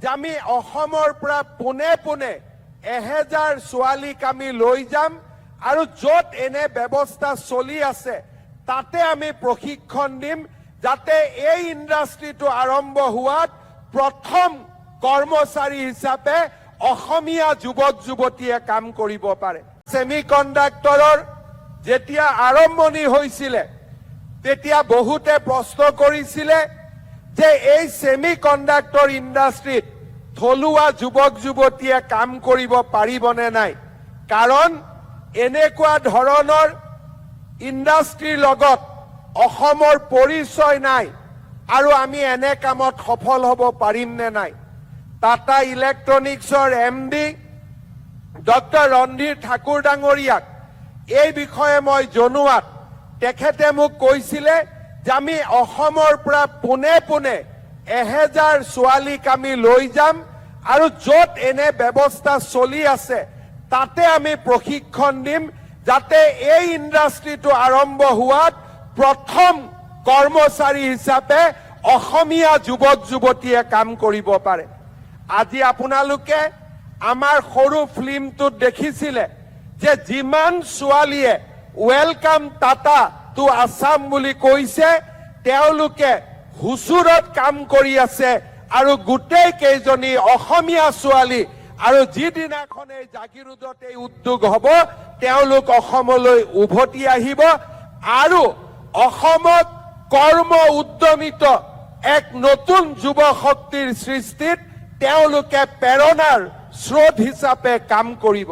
যে আমি অসমৰ পৰা পোনে পোনে 1000 ছোৱালীক আমি লৈ যাম আৰু য'ত এনে ব্যৱস্থা চলি আছে তাতে আমি প্ৰশিক্ষণ দিম যাতে এই ইণ্ডাষ্ট্ৰিটো আৰম্ভ হোৱাত প্ৰথম কৰ্মচাৰী হিচাপে অসমীয়া যুৱক যুৱতীয়ে কাম কৰিব পাৰে। সেমিকণ্ডাক্টৰৰ যেতিয়া আৰম্ভণি হৈছিলে তেতিয়া বহুতে প্ৰশ্ন কৰিছিলে যে এই সেমিকণ্ডাক্টৰ ইণ্ডাষ্ট্ৰিত থলুৱা যুৱক যুৱতীয়ে কাম কৰিব পাৰিবনে নাই, কাৰণ এনেকুৱা ধৰণৰ ইণ্ডাষ্ট্ৰিৰ লগত অসমৰ পৰিচয় নাই আৰু আমি এনে কামত সফল হ'ব পাৰিম নে নাই। টাটা ইলেক্ট্ৰনিক্সৰ MD ডক্টৰ ৰন্ধীৰ ঠাকুৰ ডাঙৰীয়াক এই বিষয়ে মই জনোৱাত তেখেতে মোক কৈছিলে যে আমি অসমৰ পৰা পোনে পোনে 1000 ছোৱালীক আমি লৈ যাম আৰু য'ত এনে ব্যৱস্থা চলি আছে তাতে আমি প্ৰশিক্ষণ দিম যাতে এই ইণ্ডাষ্ট্ৰিটো আৰম্ভ হোৱাত প্ৰথম কৰ্মচাৰী হিচাপে অসমীয়া যুৱক যুৱতীয়ে কাম কৰিব পাৰে। আজি আপোনালোকে আমাৰ সৰু ফিল্মটোত দেখিছিলে যে যিমান ছোৱালীয়ে ৱেলকাম টাটা টু আছাম বুলি কৈছে তেওঁলোকে হুচুৰত কাম কৰি আছে আৰু গোটেই কেইজনী অসমীয়া ছোৱালী আৰু যিদিনাখন এই জাগিৰোডত এই উদ্যোগ হ'ব তেওঁলোক অসমলৈ উভতি আহিব আৰু অসমত কৰ্ম উদ্যমিত এক নতুন যুৱ শক্তিৰ সৃষ্টিত তেওঁলোকে প্ৰেৰণাৰ স্ৰোত হিচাপে কাম কৰিব।